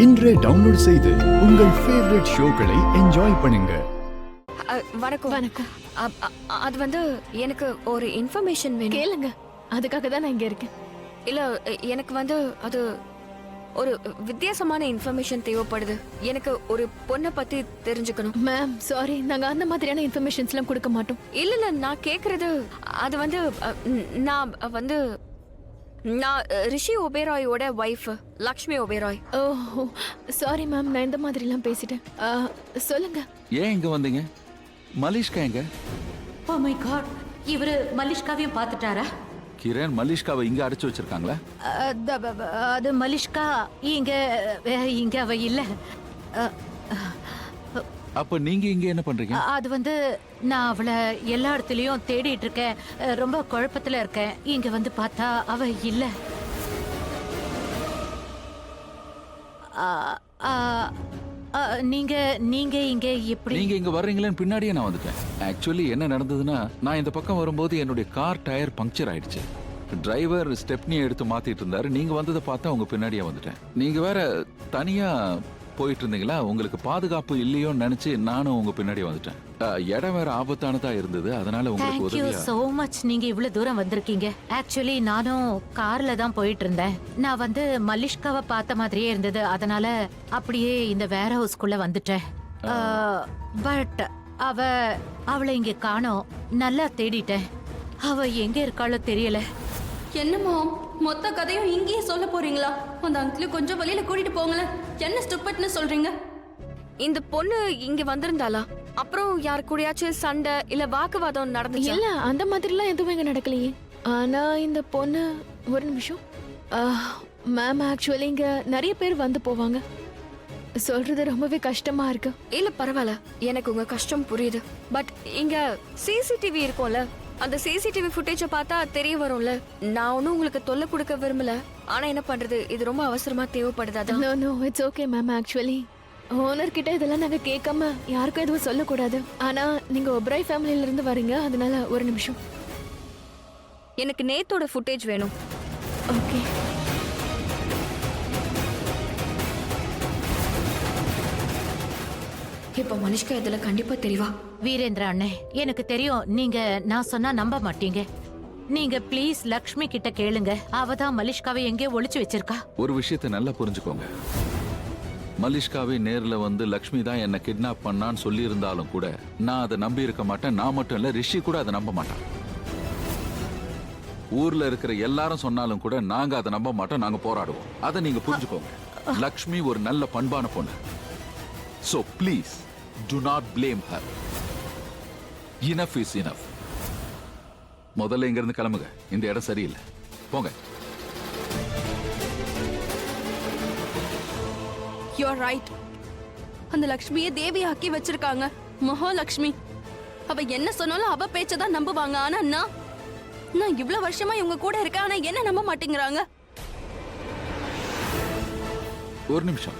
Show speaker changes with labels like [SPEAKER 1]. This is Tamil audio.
[SPEAKER 1] இன்றே டவுன்லோட் செய்து உங்கள் ஃபேவரட் ஷோக்களை என்ஜாய் பண்ணுங்க.
[SPEAKER 2] வணக்கம்.
[SPEAKER 3] வணக்கம்.
[SPEAKER 2] அது வந்து எனக்கு ஒரு இன்ஃபர்மேஷன் வேணும்.
[SPEAKER 3] கேளுங்க, அதுக்காக தான் நான் இங்க இருக்கேன்.
[SPEAKER 2] இல்ல, எனக்கு வந்து அது ஒரு வித்தியாசமான இன்ஃபர்மேஷன் தேவைப்படுது. எனக்கு ஒரு பொண்ணை பத்தி தெரிஞ்சுக்கணும்.
[SPEAKER 3] மேம் சாரி, நாங்க அந்த மாதிரியான இன்ஃபர்மேஷன்ஸ்லாம் கொடுக்க மாட்டோம்.
[SPEAKER 2] இல்ல நான் கேக்குறது அது வந்து நான் ரிஷி ஒபேராயோட வைஃப் லக்ஷ்மி ஒபேராய்.
[SPEAKER 3] ஓ சாரி மேம், நான் இந்த மாதிரிலாம் பேசிட்டேன். சொல்லுங்க.
[SPEAKER 4] ஏன் இங்க வந்தீங்க? மலிஷ்கா எங்க?
[SPEAKER 5] ஓ மை காட், இவரு மலிஷ்காவையும் பார்த்துட்டாரா?
[SPEAKER 4] கிரண் மலிஷ்காவை இங்க அடைச்சு வச்சிருக்காங்களா?
[SPEAKER 5] அது மலிஷ்கா இங்க அவ இல்ல.
[SPEAKER 4] அப்ப நீங்க இங்க என்ன பண்றீங்க?
[SPEAKER 5] அது வந்து நான் அவளை எல்லா இடத்துலயும் தேடிட்டு இருக்கேன். ரொம்ப குழப்பத்துல இருக்கேன். இங்க வந்து பார்த்தா அவ இல்ல. நீங்க நீங்க இங்க எப்படி?
[SPEAKER 4] நீங்க இங்க வர்றீங்களேன்னு பின்னாடியே நான் வந்துட்டேன். ஆக்சுவலி என்ன நடந்ததுன்னா, நான் இந்த பக்கம் வரும்போது என்னுடைய கார் டயர் பங்க்சர் ஆயிடுச்சு. டிரைவர் ஸ்டெப்னியை எடுத்து மாத்திட்டு இருந்தாரு. நீங்க வந்ததை பார்த்தா உங்க பின்னாடியே வந்துட்டேன். நீங்க வேற தனியா போயிட்டு இருந்தீங்களா? உங்களுக்கு பாதுகாப்பு இல்லையோன்னு நினைச்சு நானும் உங்க பின்னாடி வந்துட்டேன். இடம் வேற ஆபத்தானதா இருந்தது, அதனால உங்களுக்கு
[SPEAKER 5] உதவியா. Thank you so much. நீங்க இவ்வளவு தூரம் வந்திருக்கீங்க. ஆக்சுவலி நானும் கார்ல தான் போயிட்டு இருந்தேன். நான் வந்து மலிஷ்காவை பார்த்த மாதிரியே இருந்தது, அதனால அப்படியே இந்த வேர் ஹவுஸ்க்குள்ள வந்துட்டேன். பட் அவளை இங்க காணோம். நல்லா தேடிட்டேன். அவ எங்க இருக்காளோ தெரியல.
[SPEAKER 6] என்னமோ மொத்த கதையும் இங்கேயே சொல்ல போறீங்களா? அந்த அங்கிள் கொஞ்சம் வெளியில கூட்டிட்டு போங்களேன். என்ன ஸ்டூபிட்னு சொல்றீங்க?
[SPEAKER 2] இந்த பொண்ணு இங்க வந்திருந்தாளா? அப்புறம் யாரு கூடயாச்சும் சண்டை இல்ல வாக்குவாதம் நடந்துச்சு?
[SPEAKER 3] இல்ல, அந்த மாதிரிலாம் எதுவும் இங்க நடக்கலையே. ஆனா இந்த பொண்ணு ஒரு நிமிஷம் மேம், ஆக்சுவலி இங்க நிறைய பேர் வந்து போவாங்க. சொல்றது ரொம்பவே கஷ்டமா இருக்கு.
[SPEAKER 2] இல்ல பரவாயில்ல, எனக்கு உங்க கஷ்டம் புரியுது. பட் இங்க சிசிடிவி இருக்கும்ல, அந்த சிசிடிவி ஃபுட்டேஜை பார்த்தா தெரிய வரும்ல. நான் ஒன்னும் உங்களுக்கு தொல்லை கொடுக்க விரும்பல, ஆனா என்ன பண்றது, இது ரொம்ப அவசரமா தேவைப்படுது.
[SPEAKER 3] No no, it's okay ma'am. Actually owner கிட்ட இதெல்லாம் நாங்க கேட்காம யாருக்கும் எதுவும் சொல்லக்கூடாது. ஆனா நீங்க ஒப்ராய் ஃபேமிலில இருந்து வரீங்க, அதனால ஒரு நிமிஷம்.
[SPEAKER 2] எனக்கு நேத்தோட ஃபுட்டேஜ் வேணும்.
[SPEAKER 3] ஓகே.
[SPEAKER 2] இப்ப மனிஷ்கா இதுல கண்டிப்பா தெரியவா?
[SPEAKER 5] வீரேந்திரா அண்ணே, எனக்கு தெரியும் நீங்க நான் சொன்னா நம்ப மாட்டீங்க. நீங்க ப்ளீஸ் லக்ஷ்மி கிட்ட கேளுங்க. அவதான் மலிஷ்காவை எங்கே ஒளிச்சு வச்சிருக்கா.
[SPEAKER 4] ஒரு விஷயத்தை நல்லா புரிஞ்சுக்கோங்க. மலிஷ்காவை நேர்ல வந்து லக்ஷ்மி தான் என்ன கிட்னாப் பண்ணான்னு சொல்லி இருந்தாலும் கூட நான் அதை நம்பி இருக்க மாட்டேன். நான் மட்டும் இல்ல, ரிஷி கூட அதை நம்ப மாட்டான். ஊர்ல இருக்கிற எல்லாரும் சொன்னாலும் கூட நாங்க அதை நம்ப மாட்டோம். நாங்க போராடுவோம். அதை நீங்க புரிஞ்சுக்கோங்க. லக்ஷ்மி ஒரு நல்ல பண்பான பொண்ணு. So please do not blame her. Enough is enough. முதல்ல இங்க இருந்து கிளம்புங்க. இந்த இடம் சரியில்லை. போங்க.
[SPEAKER 6] You are right. அந்த லக்ஷ்மியை தேவி ஆக்கி வச்சிருக்காங்க. மகாலட்சுமி. அவ என்ன சொன்னாலும் அவ பேச்சதான் நம்புவாங்க. ஆனா நான் இவ்வளவு வருஷமா இவங்க கூட இருக்கேன், ஆனா என்ன நம்ப மாட்டேங்கிறாங்க.
[SPEAKER 4] ஒரு நிமிஷம்.